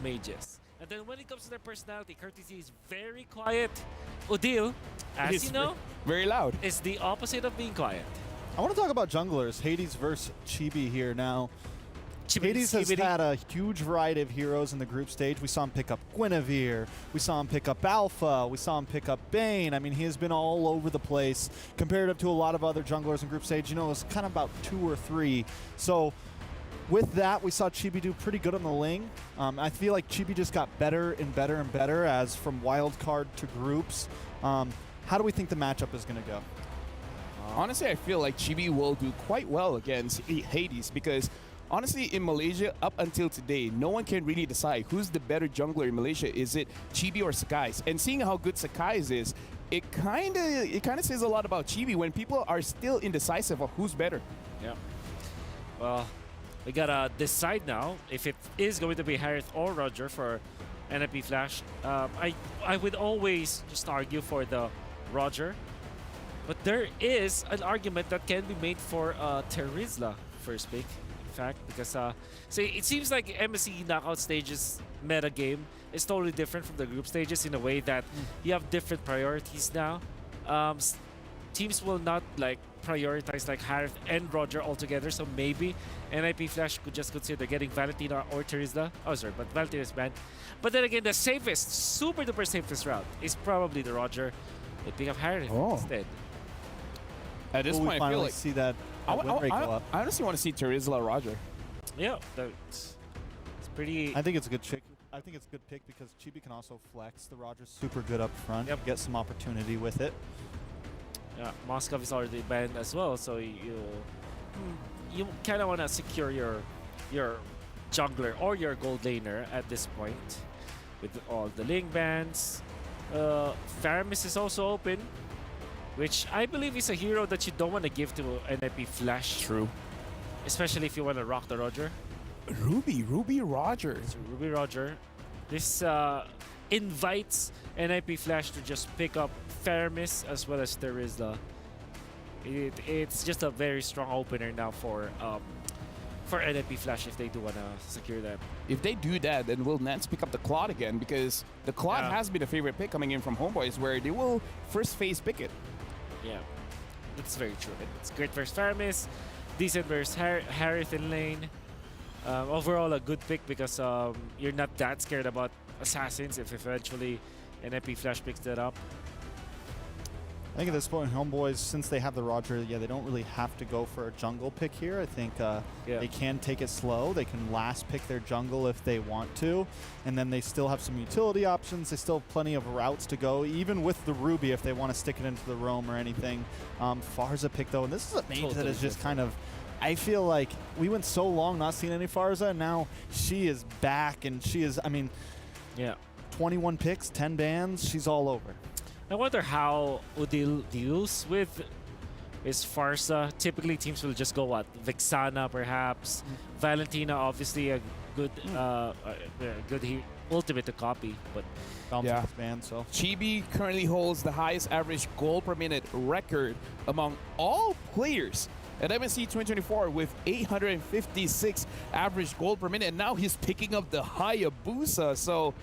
mages. And then when it comes to their personality, Courtesy is very quiet. Udil, as He's you know, very loud. is the opposite of being quiet. I want to talk about junglers. Hades versus Chibi here now. Hades has Skibidi. had a huge variety of heroes in the group stage. We saw him pick up Guinevere. We saw him pick up Alpha. We saw him pick up Bane. I mean, he has been all over the place comparative to a lot of other junglers in group stage. You know, it was kind of about 2 or 3. So with that, we saw Chibi do pretty good on the Ling. I feel like Chibi just got better and better and better as from wild card to groups. How do we think the matchup is going to go? Honestly, I feel like Chibi will do quite well against Hades because honestly, in Malaysia, up until today, no one can really decide who's the better jungler in Malaysia. Is it Chibi or Sakai's? And seeing how good Sakai's is, it kind of says a lot about Chibi when people are still indecisive of who's better. Yeah. Well, we gotta decide now if it is going to be Harith or Roger for NIP Flash. I would always just argue for the Roger, but there is an argument that can be made for Terizla first pick. In fact, because see, it seems like MSC knockout stages meta game is totally different from the group stages in a way that you have different priorities now. Teams will not like prioritize like Harith and Roger altogether, so maybe NIP Flash could just consider getting Valentina or Terizla. Oh, sorry, but Valentina is banned. But then again, the safest, super duper safest route is probably the Roger. They pick up Harith instead. At this Will we point, I feel finally like see that win rate go up? I honestly want to see Terizla Roger. Yeah, it's pretty. I think it's a good pick. I think it's a good pick because Chibi can also flex. The Roger's super good up front. Yep. Get some opportunity with it. Yeah, Moskov is already banned as well, so you kind of want to secure your jungler or your gold laner at this point with all the Ling bans. Faramis is also open, which I believe is a hero that you don't want to give to NIP Flash. True. Especially if you want to rock the Roger. Ruby Roger. So Ruby Roger. This invites NIP Flash to just pick up Faramis as well as Terizla. It's just a very strong opener now for NIP Flash if they do want to secure that. If they do that, then will Nance pick up the Claude again? Because the Claude has been a favorite pick coming in from Homebois, where they will first phase pick it. Yeah, that's very true. It's great versus Faramis, decent versus Harith in lane. Overall, a good pick because you're not that scared about assassins if eventually NIP Flash picks that up. I think at this point, Homeboys, since they have the Roger, they don't really have to go for a jungle pick here. I think they can take it slow. They can last pick their jungle if they want to. And then they still have some utility options. They still have plenty of routes to go, even with the Ruby if they want to stick it into the roam or anything. Farza pick, though, and this is a mage that is just kind of... I feel like we went so long not seeing any Farza, and now she is back, and she is, I mean, 21 picks, 10 bans, she's all over. I wonder how Udil deals with his Farsa. Typically, teams will just go what? Vexana, perhaps. Valentina, obviously a good, ultimate to copy, but Ban, so. Chibi currently holds the highest average goal per minute record among all players at MSC 2024 with 856 average goal per minute. And now he's picking up the Hayabusa. So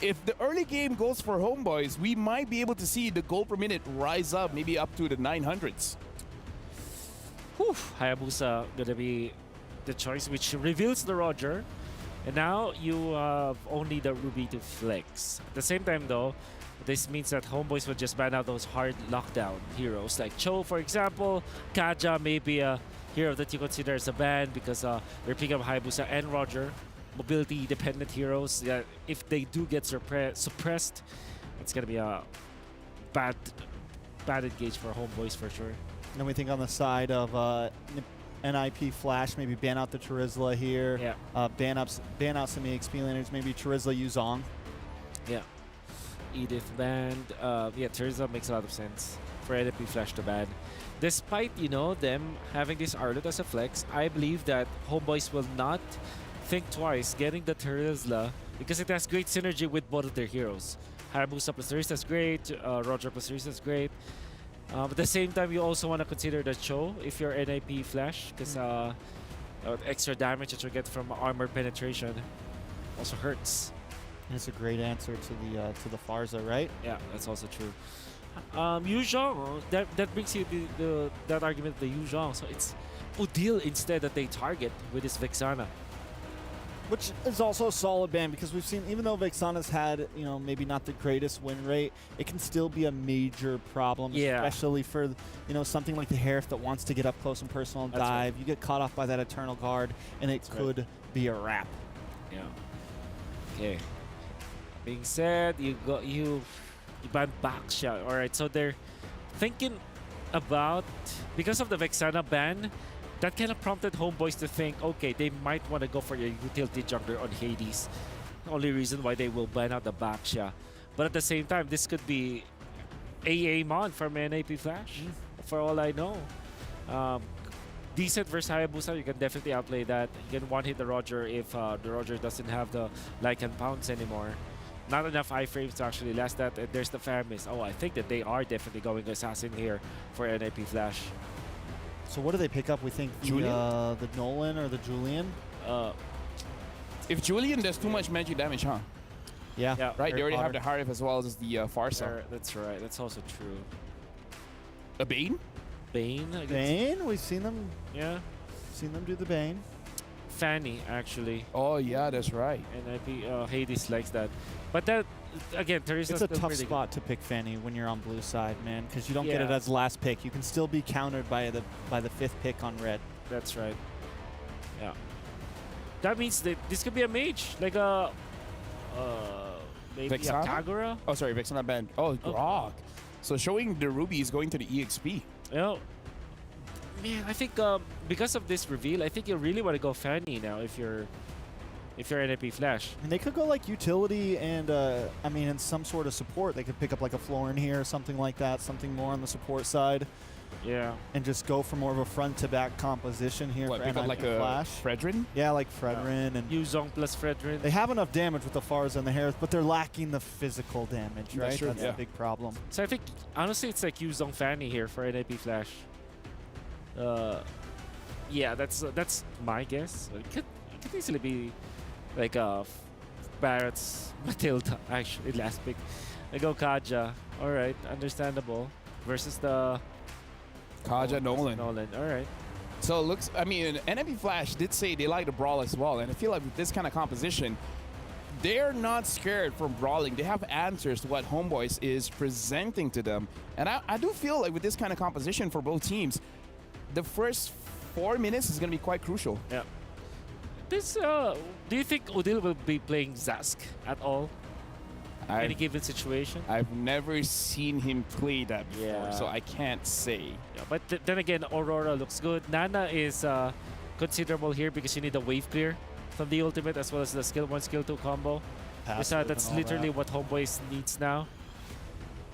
if the early game goes for Homeboys, we might be able to see the goal per minute rise up, maybe up to the 900s. Whew, Hayabusa gonna be the choice, which reveals the Roger. And now you have only the Ruby to flex. At the same time, though, this means that Homeboys will just ban out those hard lockdown heroes like Cho, for example. Kaja may be a hero that you consider as a ban because they're picking up Hayabusa and Roger. Mobility-dependent heroes. If they do get suppressed, it's going to be a bad engage for Homeboys for sure. And then we think on the side of NIP Flash, maybe ban out the Terizla here. Yeah. Ban out some EXP laners, maybe Terizla Yuzong. Yeah. Edith banned. Yeah, Terizla makes a lot of sense for NIP Flash to ban. Despite, them having this Arlet as a flex, I believe that Homeboys will not think twice getting the Terizla because it has great synergy with both of their heroes. Hayabusa plus Terizla is great, Roger plus Terizla is great. At the same time, you also want to consider the Cho if you're NIP Flash because extra damage that you get from armor penetration also hurts. It's a great answer to the Farza, right? Yeah, that's also true. Yu Zhong, that brings you that argument, the Yu Zhong. So it's Udil instead that they target with this Vexana. Which is also a solid ban because we've seen, even though Vexana's had, you know, maybe not the greatest win rate, it can still be a major problem, especially for, you know, something like the Harith that wants to get up close and personal and dive. Right. You get caught off by that Eternal Guard, and it could be a wrap. Yeah. Okay. Being said, you ban back shot. All right, so they're thinking about, because of the Vexana ban, that kind of prompted Homebois to think, okay, they might want to go for your utility jungler on Hades. The only reason why they will ban out the Baksha. But at the same time, this could be AA Mon from NAP Flash, for all I know. Decent versus Hayabusa, you can definitely outplay that. You can one-hit the Roger if the Roger doesn't have the Lycan Pounce anymore. Not enough iframes to actually last that. And there's the Faramis. Oh, I think that they are definitely going Assassin here for NAP Flash. So what do they pick up? We think the Nolan or the Julian? If Julian does too much magic damage, huh? Yeah. Right, they already have the Harif as well as the Farsa. That's right. That's also true. A Bane? Bane? I guess. Bane? We've seen them. Yeah. Seen them do the Bane. Fanny, actually. Oh, yeah, that's right. And Hades likes that. But that, again, Teresa. It's a tough spot to pick Fanny when you're on blue side, man, because you don't get it as last pick. You can still be countered by the fifth pick on red. That's right. Yeah. That means that this could be a mage, like a maybe Vexana? a Kagura. Oh, sorry, Vexana banned. Oh, Grog. So showing the Ruby is going to the EXP. Well, man, I think because of this reveal, I think you really want to go Fanny now if you're NAP Flash. And they could go like utility and, I mean, in some sort of support. They could pick up like a Florin here or something like that, something more on the support side. Yeah. And just go for more of a front-to-back composition here for pick up like Flash. a Fredrin? Yeah, like Fredrin. And Yu Zhong plus Fredrin. They have enough damage with the Farza and the Harith, but they're lacking the physical damage, right? That's a big problem. So I think, honestly, it's like Yu Zhong Fanny here for NAP Flash. Yeah, that's my guess. It could easily be like Barrett's Matilda, actually, last pick. I go Kaja. All right, understandable. Versus the Kaja Nolan. All right. So it looks, I mean, NAP Flash did say they like to brawl as well. And I feel like with this kind of composition, they're not scared from brawling. They have answers to what Homebois is presenting to them. And I do feel like with this kind of composition for both teams, the first 4 minutes is going to be quite crucial. Yeah. This, do you think Udil will be playing Zask at all? Any given situation? I've never seen him play that before, so I can't say. Yeah, but then again, Aurora looks good. Nana is considerable here because you need a wave clear from the ultimate as well as the skill 1, skill 2 combo. That's literally what Homebois needs now.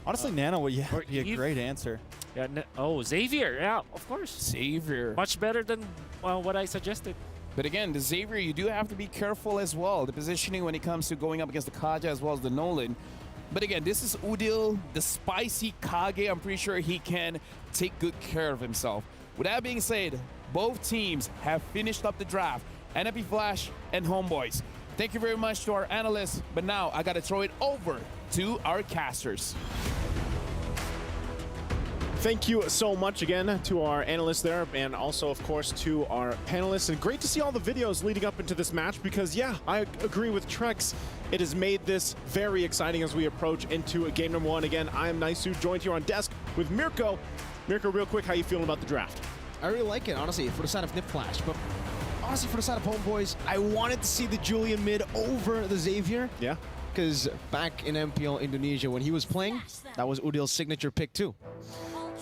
Honestly, Nana would be a great answer. Yeah. Xavier. Yeah, of course. Xavier. Much better than what I suggested. But again, the Xavier, you do have to be careful as well. The positioning when it comes to going up against the Kaja as well as the Nolan. But again, this is Udil, the spicy Kage. I'm pretty sure he can take good care of himself. With that being said, both teams have finished up the draft. NAP Flash and Homebois. Thank you very much to our analysts. But now I got to throw it over to our casters. Thank you so much again to our analysts there, and also, of course, to our panelists. And great to see all the videos leading up into this match because, yeah, I agree with Trex. It has made this very exciting as we approach into game number 1. Again, I am Naisu, joined here on desk with Mirko. Mirko, real quick, how you feeling about the draft? I really like it, honestly, for the side of Nip Flash. But honestly, for the side of Homebois, I wanted to see the Julian mid over the Xavier. Yeah. Because back in MPL Indonesia, when he was playing, that was Udil's signature pick, too.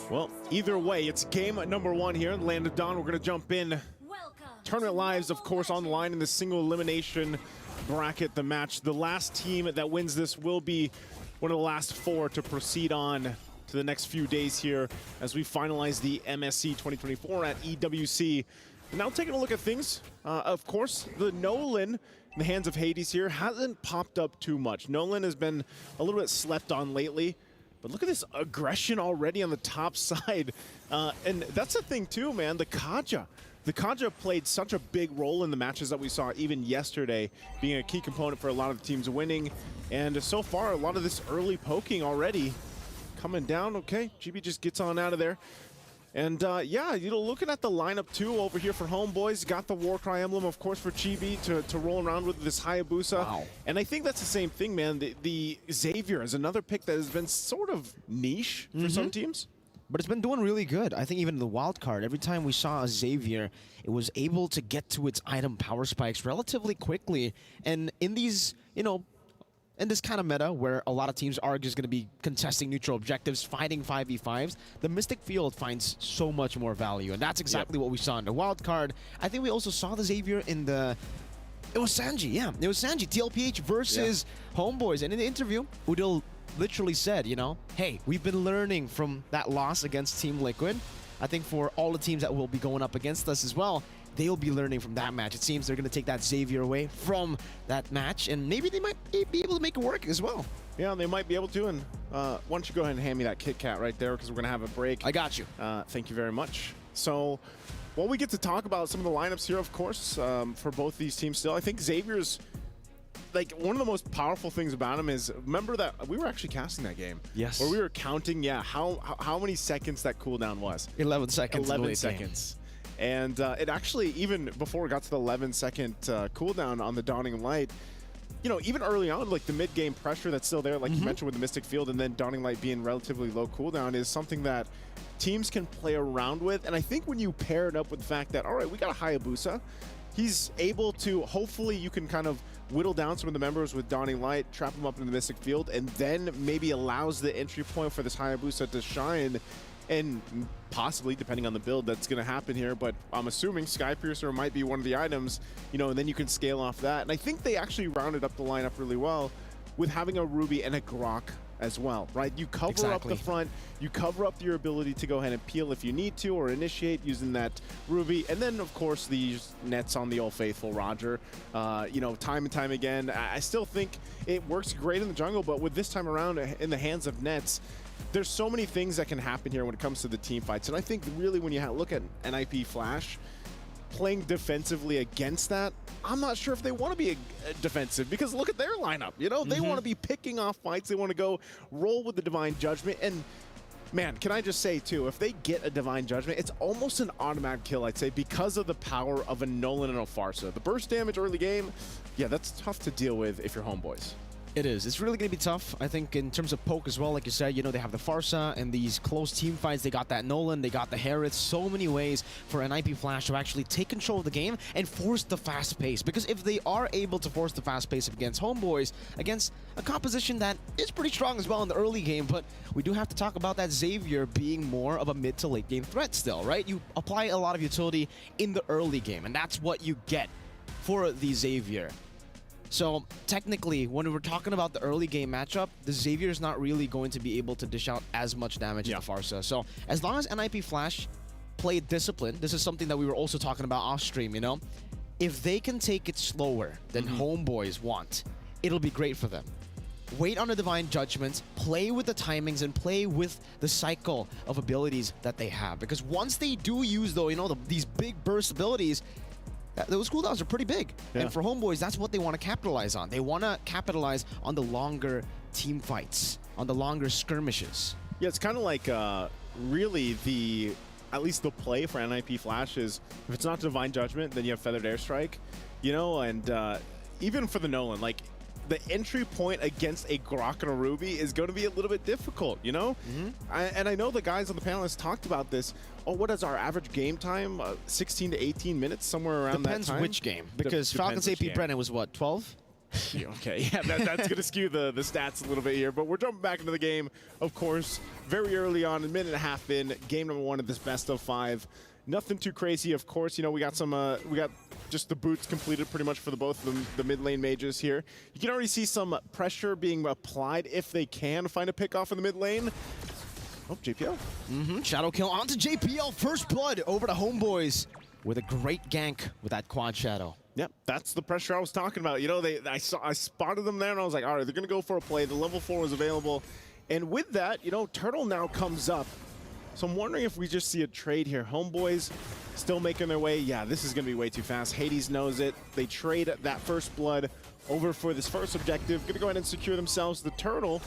Well, either way, it's game number 1 here in Land of Dawn. We're going to jump in. Tournament lives, of course, on the line in the single elimination bracket, the match. The last team that wins this will be one of the last 4 to proceed on to the next few days here as we finalize the MSC 2024 at EWC. Now taking a look at things, of course, the Nolan in the hands of Hades here hasn't popped up too much. Nolan has been a little bit slept on lately. But look at this aggression already on the top side. And that's the thing too, man. The Kaja the Kaja played such a big role in the matches that we saw even yesterday, being a key component for a lot of the teams winning. And so far, a lot of this early poking already coming down. Okay, GB just gets on out of there. And yeah, you know, looking at the lineup too over here for Homebois, got the Warcry emblem, of course, for Chibi to roll around with this Hayabusa. Wow. And I think that's the same thing, man. The Xavier is another pick that has been sort of niche for some teams. But it's been doing really good. I think even in the wild card, every time we saw a Xavier, it was able to get to its item power spikes relatively quickly. And in these, you know, in this kind of meta where a lot of teams are just going to be contesting neutral objectives, fighting 5v5s, the Mystic Field finds so much more value. And that's exactly what we saw in the wild card. I think we also saw the Xavier in the... It was Sanji, yeah. It was Sanji, TLPH versus Homebois. And in the interview, Udil literally said, you know, hey, we've been learning from that loss against Team Liquid. I think for all the teams that will be going up against us as well, they'll be learning from that match. It seems they're going to take that Xavier away from that match, and maybe they might be able to make it work as well. Yeah, they might be able to. And why don't you go ahead and hand me that Kit Kat right there, because we're going to have a break. I got you. Thank you very much. So, while we get to talk about some of the lineups here, of course, for both these teams still, I think Xavier's, like, one of the most powerful things about him is, remember that we were actually casting that game. Yes. Where we were counting, how many seconds that cooldown was. 11 seconds. 11 seconds. And it actually, even before it got to the 11-second cooldown on the Dawning Light, you know, even early on, like the mid-game pressure that's still there, like you mentioned with the Mystic Field, and then Dawning Light being relatively low cooldown is something that teams can play around with. And I think when you pair it up with the fact that, all right, we got a Hayabusa, he's able to, hopefully you can kind of whittle down some of the members with Dawning Light, trap them up in the Mystic Field, and then maybe allows the entry point for this Hayabusa to shine. And possibly, depending on the build, that's going to happen here. But I'm assuming Skypiercer might be one of the items, you know, and then you can scale off that. And I think they actually rounded up the lineup really well with having a Ruby and a Grok as well, right? You cover up the front, you cover up your ability to go ahead and peel if you need to, or initiate using that Ruby. And then, of course, these nets on the old faithful Roger. You know, time and time again, I still think it works great in the jungle, but with this time around in the hands of nets, there's so many things that can happen here when it comes to the team fights. And I think really when you look at NIP Flash, playing defensively against that, I'm not sure if they want to be defensive, because look at their lineup. You know, they want to be picking off fights. They want to go roll with the Divine Judgment. And man, can I just say too, if they get a Divine Judgment, it's almost an automatic kill, I'd say, because of the power of a Nolan and a Farsa. The burst damage early game, yeah, that's tough to deal with if you're Homebois. It is. It's really going to be tough. I think in terms of poke as well, like you said, you know, they have the Farsa and these close team fights. They got that Nolan, they got the Harith. So many ways for NIP Flash to actually take control of the game and force the fast pace. Because if they are able to force the fast pace against Homebois, against a composition that is pretty strong as well in the early game, but we do have to talk about that Xavier being more of a mid to late game threat still, right? You apply a lot of utility in the early game, and that's what you get for the Xavier. So technically, when we're talking about the early game matchup, the Xavier is not really going to be able to dish out as much damage as the Farsa. So as long as NIP Flash play discipline, this is something that we were also talking about off stream, you know? If they can take it slower than Homebois want, it'll be great for them. Wait on the Divine Judgments, play with the timings, and play with the cycle of abilities that they have. Because once they do use, though, you know, these big burst abilities, those cooldowns are pretty big. And for Homebois, that's what they want to capitalize on. They want to capitalize on the longer team fights, on the longer skirmishes. Yeah, it's kind of like really at least the play for NIP Flash is, if it's not Divine Judgment, then you have Feathered Airstrike, you know, and even for the Nolan, like, the entry point against a Grok and a Ruby is going to be a little bit difficult, you know? And I know the guys on the panel has talked about this. Oh, what is our average game time? 16 to 18 minutes, somewhere around that time? Depends which game, because Falcons AP Brennan was what, 12? Okay, yeah, that's going to skew the stats a little bit here, but we're jumping back into the game, of course, very early on, a minute and a half in, game number 1 of this best of 5. Nothing too crazy, of course. You know, we got some, we got just the boots completed pretty much for both of them, the mid lane mages here. You can already see some pressure being applied if they can find a pick off in the mid lane. Oh, JPL. Shadow kill onto JPL. First blood over to Homebois with a great gank with that quad shadow. Yep, that's the pressure I was talking about. You know, I spotted them there and I was like, all right, they're going to go for a play. The level 4 was available. And with that, you know, Turtle now comes up. So I'm wondering if we just see a trade here. Homebois still making their way. Yeah, this is going to be way too fast. Hades knows it. They trade that first blood over for this first objective. Going to go ahead and secure themselves the turtle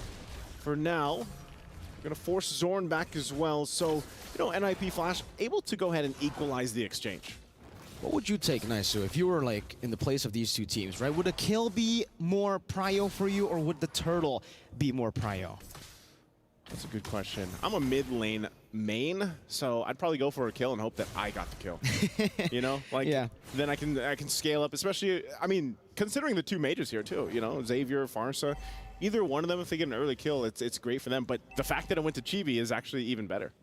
for now. Going to force Zorn back as well. So, you know, NIP Flash able to go ahead and equalize the exchange. What would you take, Naisu, if you were like in the place of these two teams, right? Would a kill be more prio for you, or would the turtle be more prio? That's a good question. I'm a mid lane main, so I'd probably go for a kill and hope that I got the kill. You know, like then I can scale up. Especially, I mean, considering the two mages here too. You know, Xavier, Farsa, either one of them, if they get an early kill, it's great for them. But the fact that it went to Chibi is actually even better.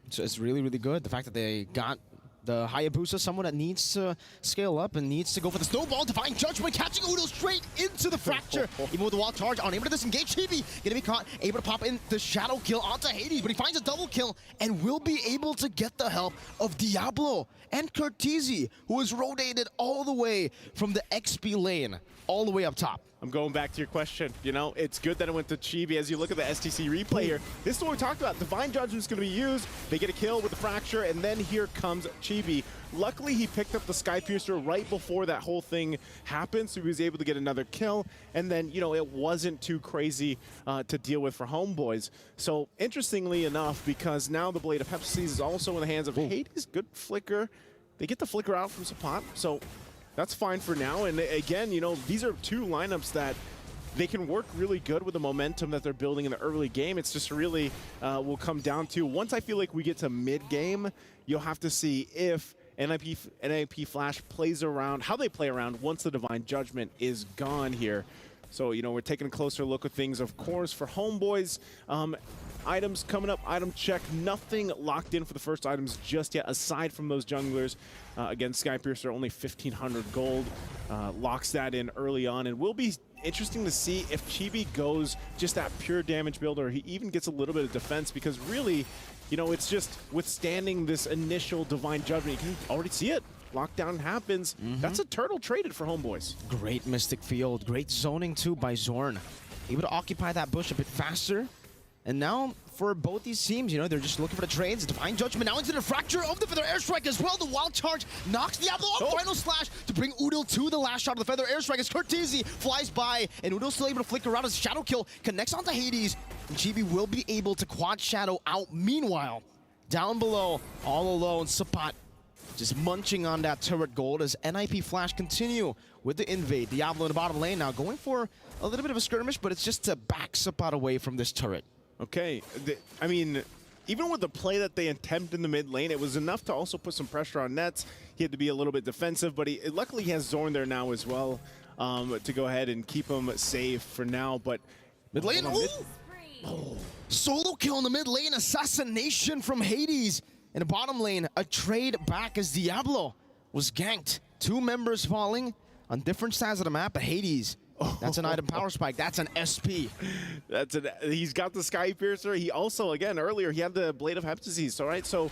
So it's really, really good. The fact that they got the Hayabusa, someone that needs to scale up and needs to go for the snowball. Divine Judgment catching Udo straight into the fracture. Even with the wild charge, unable to disengage. Chibi gonna be caught, able to pop in the shadow kill onto Hades, but he finds a double kill and will be able to get the help of Diablo and Curtizi, who is rotated all the way from the XP lane all the way up top. I'm going back to your question. You know, it's good that it went to Chibi. As you look at the STC replay here, this is what we talked about. Divine Judgment's going to be used. They get a kill with the Fracture, and then here comes Chibi. Luckily, he picked up the Sky Piercer right before that whole thing happened, so he was able to get another kill. And then, you know, it wasn't too crazy to deal with for Homebois. So, interestingly enough, because now the Blade of Hephaestus is also in the hands of Hades, good flicker. They get the flicker out from Sapat, so that's fine for now. And again, you know, these are two lineups that they can work really good with the momentum that they're building in the early game. It's just really will come down to, once I feel like we get to mid-game, you'll have to see if NIP Flash plays around, how they play around once the Divine Judgment is gone here. So, you know, we're taking a closer look at things, of course, for Homebois. Items coming up, item check. Nothing locked in for the first items just yet, aside from those junglers. Again, Skypiercer, only 1,500 gold. Locks that in early on, and will be interesting to see if Chibi goes just that pure damage build, or he even gets a little bit of defense, because really, you know, it's just withstanding this initial Divine Judgment. You can already see it. Lockdown happens. That's a turtle traded for Homebois. Great Mystic Field. Great zoning, too, by Zorn. Able to occupy that bush a bit faster. And now, for both these teams, you know, they're just looking for the trades. Divine Judgment now into the Fracture of the Feather Airstrike as well. The Wild Charge knocks Diablo off. Final Slash to bring Udil to the last shot of the Feather Airstrike as Curtizi flies by. And Udil's still able to flicker around as Shadow Kill connects onto Hades. And Chibi will be able to quad Shadow out. Meanwhile, down below, all alone, Sapat just munching on that turret gold as NIP Flash continue with the invade. Diablo in the bottom lane now going for a little bit of a skirmish, but it's just to back Sapat away from this turret. Okay, I mean, even with the play that they attempt in the mid lane, it was enough to also put some pressure on Nets. He had to be a little bit defensive, but luckily he has Zorn there now as well to go ahead and keep him safe for now. But mid lane, solo kill in the mid lane, assassination from Hades. In the bottom lane, a trade back as Diablo was ganked. Two members falling on different sides of the map, but Hades, that's an item power spike. That's an SP. He's got the Sky Piercer. He also, again, earlier, he had the Blade of Hephaestus, all right? So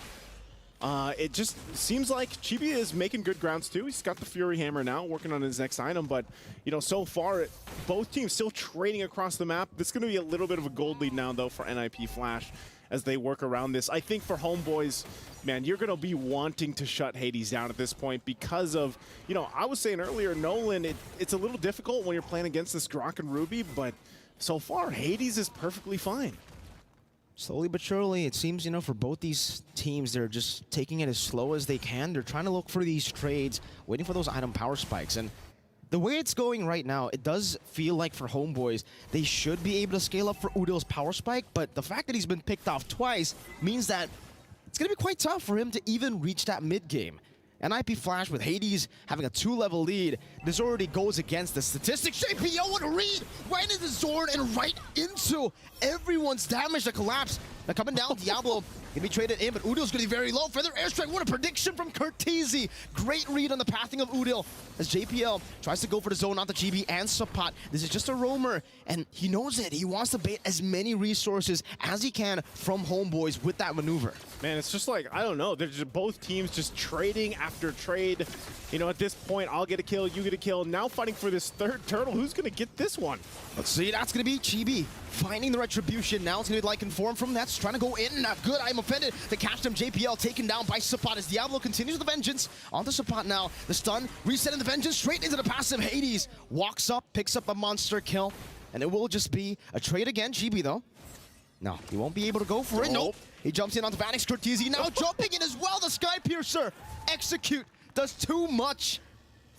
it just seems like Chibi is making good grounds, too. He's got the Fury Hammer now, working on his next item. But, you know, so far, both teams still trading across the map. This is going to be a little bit of a gold lead now, though, for NIP Flash as they work around this. I think for Homebois, man, you're going to be wanting to shut Hades down at this point because of, you know, I was saying earlier, Nolan, it's a little difficult when you're playing against this Grok and Ruby, but so far, Hades is perfectly fine. Slowly but surely, it seems, you know, for both these teams, they're just taking it as slow as they can. They're trying to look for these trades, waiting for those item power spikes. And the way it's going right now, it does feel like for Homebois, they should be able to scale up for Udil's power spike, but the fact that he's been picked off twice means that it's going to be quite tough for him to even reach that mid game. NIP Flash with Hades having a 2-level lead, this already goes against the statistics. JPO, what a read! Right into Zorn and right into everyone's damage to collapse. Now coming down, Diablo can be traded in, but Udil's going to be very low. Feather Airstrike, what a prediction from Curtizi. Great read on the pathing of Udil as JPL tries to go for the zone onto Chibi and Sapat. This is just a roamer, and he knows it. He wants to bait as many resources as he can from Homebois with that maneuver. Man, it's just like, I don't know, they're just both teams just trading after trade. You know, at this point, I'll get a kill, you get a kill. Now fighting for this third turtle. Who's going to get this one? Let's see, that's going to be Chibi finding the retribution. Now it's going to be like inform from Nets, trying to go in. A good item of defended to catch them. JPL taken down by Sapat as Diablo continues the vengeance onto Sapat now. The stun, resetting the vengeance straight into the passive. Hades walks up, picks up a monster kill, and it will just be a trade again. GB though. No, he won't be able to go for it. Nope. He jumps in onto Vanix. Cortese now jumping in as well. The Sky Piercer execute does too much.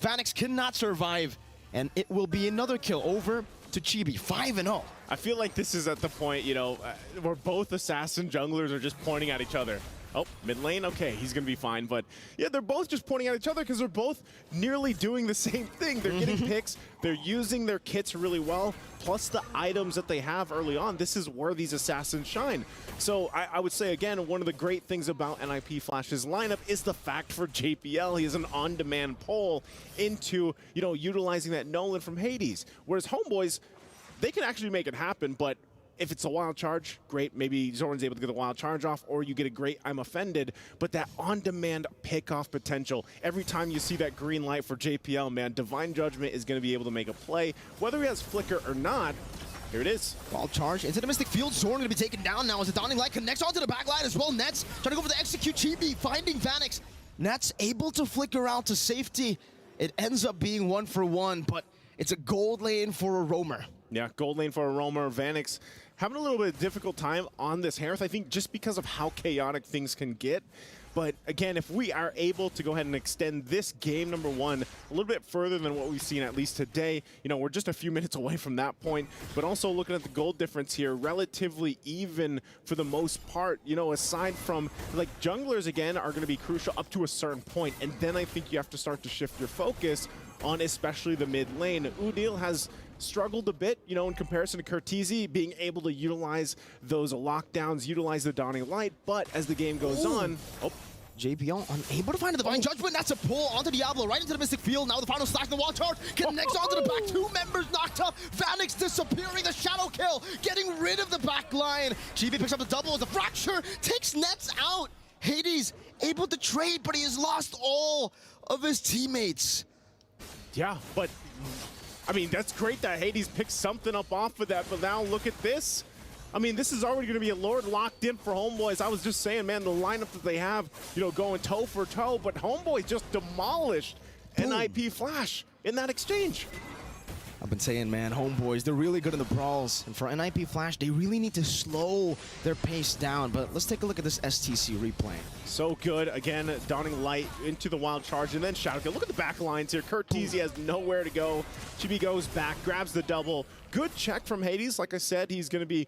Vanix cannot survive, and it will be another kill over to Chibi. 5-0. I feel like this is at the point, you know, where both assassin junglers are just pointing at each other. Oh, mid lane, okay, he's gonna be fine. But yeah, they're both just pointing at each other because they're both nearly doing the same thing. They're getting picks, they're using their kits really well, plus the items that they have early on. This is where these assassins shine. So I would say, again, one of the great things about NIP Flash's lineup is the fact for JPL, he has an on-demand pull into, you know, utilizing that Nolan from Hades. Whereas Homebois, they can actually make it happen, but if it's a wild charge, great. Maybe Zoran's able to get the wild charge off, or you get a great I'm offended. But that on-demand pick-off potential, every time you see that green light for JPL, man, Divine Judgment is going to be able to make a play. Whether he has Flicker or not, here it is. Wild charge into the Mystic Field. Zoran going to be taken down now as the Dawning Light connects onto the back line as well. Nets trying to go for the execute. Chibi finding Vanix. Nets able to flicker out to safety. It ends up being 1-for-1, but it's a gold lane for a roamer. Yeah, gold lane for a roamer. Vanix having a little bit of difficult time on this Hearth, I think, just because of how chaotic things can get. But again, if we are able to go ahead and extend this game number 1 a little bit further than what we've seen at least today, you know, we're just a few minutes away from that point. But also looking at the gold difference here, relatively even for the most part, you know, aside from, like, junglers, again, are going to be crucial up to a certain point. And then I think you have to start to shift your focus on especially the mid lane. Udil has struggled a bit, you know, in comparison to Cortese, being able to utilize those lockdowns, utilize the Dawning Light, but as the game goes on, JPL unable to find a Divine Judgment. That's a pull onto Diablo, right into the Mystic Field. Now the final stack, the wall charge connects onto the back. 2 members knocked up. Vanix disappearing, the shadow kill, getting rid of the back line. GB picks up the double as the fracture, takes Nets out. Hades able to trade, but he has lost all of his teammates. Yeah, but I mean, that's great that Hades picked something up off of that, but now look at this. I mean, this is already going to be a Lord locked in for Homebois. I was just saying, man, the lineup that they have, you know, going toe for toe, but Homebois just demolished NIP Flash in that exchange. I've been saying, man, Homebois, they're really good in the brawls. And for NIP Flash, they really need to slow their pace down. But let's take a look at this STC replay. So good. Again, Dawning Light into the wild charge and then Shadow Kill. Look at the back lines here. Cortese has nowhere to go. Chibi goes back, grabs the double. Good check from Hades. Like I said, he's going to be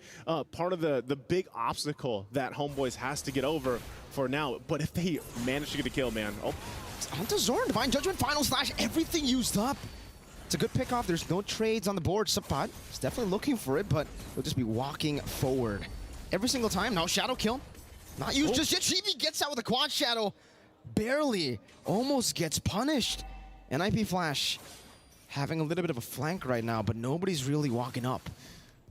part of the big obstacle that Homebois has to get over for now. But if they manage to get a kill, man. Oh, it's onto Zoran. Divine Judgment, final slash, everything used up. It's a good pick off. There's no trades on the board. Sapat is definitely looking for it, but he'll just be walking forward every single time. Now Shadow Kill. Not used just yet. Chibi gets out with a quad shadow. Barely. Almost gets punished. NIP Flash having a little bit of a flank right now, but nobody's really walking up.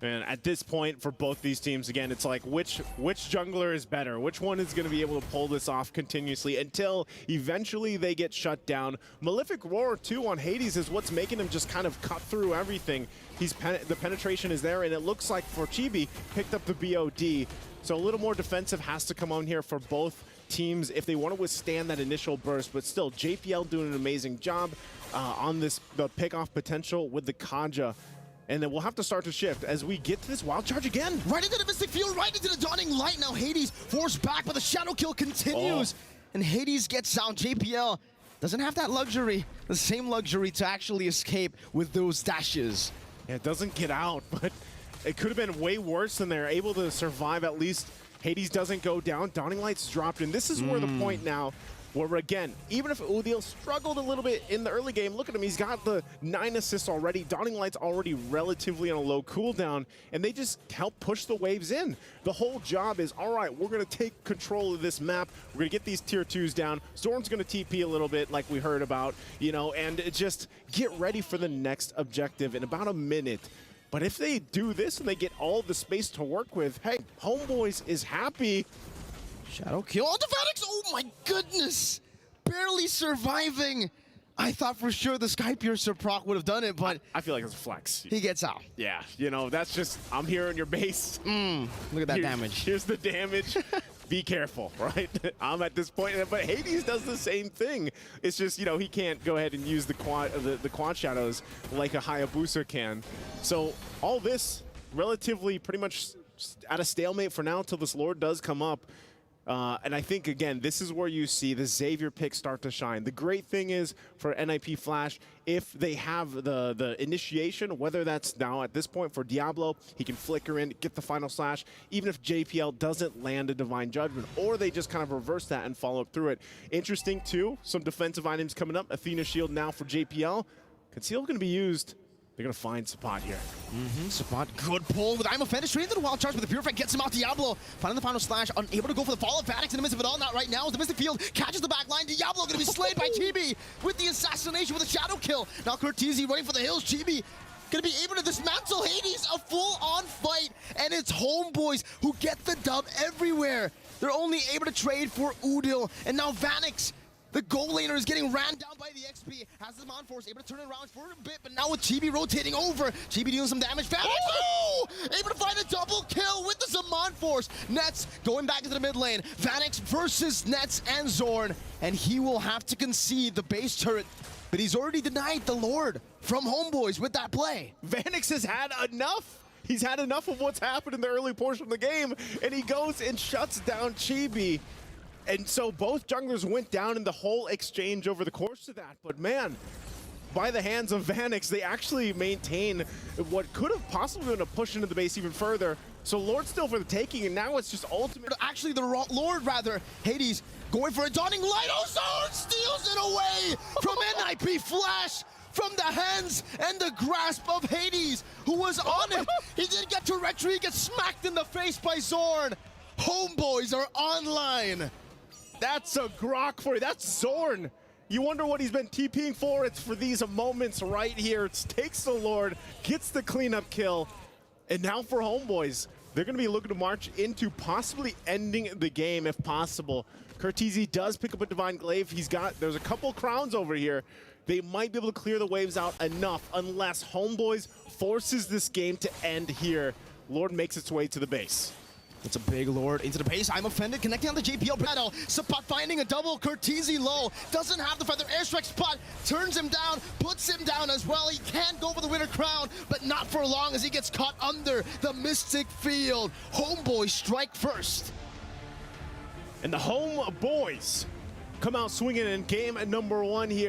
And at this point, for both these teams, again, it's like which jungler is better? Which one is going to be able to pull this off continuously until eventually they get shut down? Malefic Roar 2 on Hades is what's making him just kind of cut through everything. The penetration is there, and it looks like for Chibi, picked up the BOD. So a little more defensive has to come on here for both teams if they want to withstand that initial burst. But still, JPL doing an amazing job on the pick-off potential with the Kaja. And then we'll have to start to shift as we get to this wild charge again. Right into the Mystic Field, right into the Dawning Light. Now Hades forced back, but the Shadow Kill continues. And Hades gets out. JPL doesn't have that luxury, the same luxury to actually escape with those dashes. Yeah, it doesn't get out, but it could have been way worse than they're able to survive. At least Hades doesn't go down. Dawning Light's dropped, and this is where the point now where, again, even if Udil struggled a little bit in the early game, look at him, he's got the 9 assists already. Dawning Light's already relatively on a low cooldown, and they just help push the waves in. The whole job is, all right, we're going to take control of this map. We're going to get these tier 2s down. Zoran's going to TP a little bit like we heard about, you know, and just get ready for the next objective in about a minute. But if they do this and they get all the space to work with, hey, Homebois is happy. Shadow Kill onto Vanix. Oh my goodness. Barely surviving. I thought for sure the Sky Piercer proc would have done it, but I feel like it's a flex. He gets out. Yeah, you know, that's just, I'm here on your base. Look at that damage. Here's the damage. be careful, right? I'm at this point, but Hades does the same thing. It's just, you know, he can't go ahead and use the quad shadows like a Hayabusa can. So all this relatively pretty much at a stalemate for now until this Lord does come up. And I think, again, this is where you see the Xavier pick start to shine. The great thing is for NIP Flash, if they have the initiation, whether that's now at this point for Diablo, he can flicker in, get the final slash, even if JPL doesn't land a Divine Judgment, or they just kind of reverse that and follow up through it. Interesting, too, some defensive items coming up. Athena Shield now for JPL. Conceal going to be used. They're going to find Sapat here. Sapat, good pull with I'm offended straight into the wild charge, but the Purified gets him out. Diablo finding the final slash, unable to go for the follow-up. Vanix in the midst of it all, not right now. The Mystic Field catches the back line. Diablo going to be slayed by Chibi with the assassination with a shadow kill. Now Cortese running for the hills. Chibi going to be able to dismantle Hades. A full-on fight, and it's Homebois who get the dub everywhere. They're only able to trade for Udil, and now Vanix, the goal laner, is getting ran down by the XP. Has the Mon Force, able to turn it around for a bit, but now with Chibi rotating over, Chibi dealing some damage. Vanix, able to find a double kill with the Zaman Force. Nets going back into the mid lane. Vanix versus Nets and Zorn, and he will have to concede the base turret, but he's already denied the Lord from Homebois with that play. Vanix has had enough. He's had enough of what's happened in the early portion of the game, and he goes and shuts down Chibi. And so both junglers went down in the whole exchange over the course of that. But man, by the hands of Vanix, they actually maintain what could have possibly been a push into the base even further. So Lord's still for the taking, and now it's just ultimate. Actually, the Lord, rather. Hades going for a dawning light. Oh, Zorn steals it away from NIP Flash. From the hands and the grasp of Hades, who was on it. He didn't get to retreat, he gets smacked in the face by Zorn. Homebois are online. That's a grok for you. That's Zorn. You wonder what he's been TPing for. It's for these moments right here. It takes the Lord, gets the cleanup kill. And now for Homebois, they're going to be looking to march into possibly ending the game if possible. Cortese does pick up a Divine Glaive. There's a couple crowns over here. They might be able to clear the waves out enough unless Homebois forces this game to end here. Lord makes its way to the base. It's a big Lord into the base. I'm offended, connecting on the JPL battle. Sapat finding a double. Cortese low. Doesn't have the feather. Airstrike Spot turns him down, puts him down as well. He can go for the winner crown, but not for long as he gets caught under the Mystic Field. Homebois strike first. And the Homebois come out swinging in game number 1 here.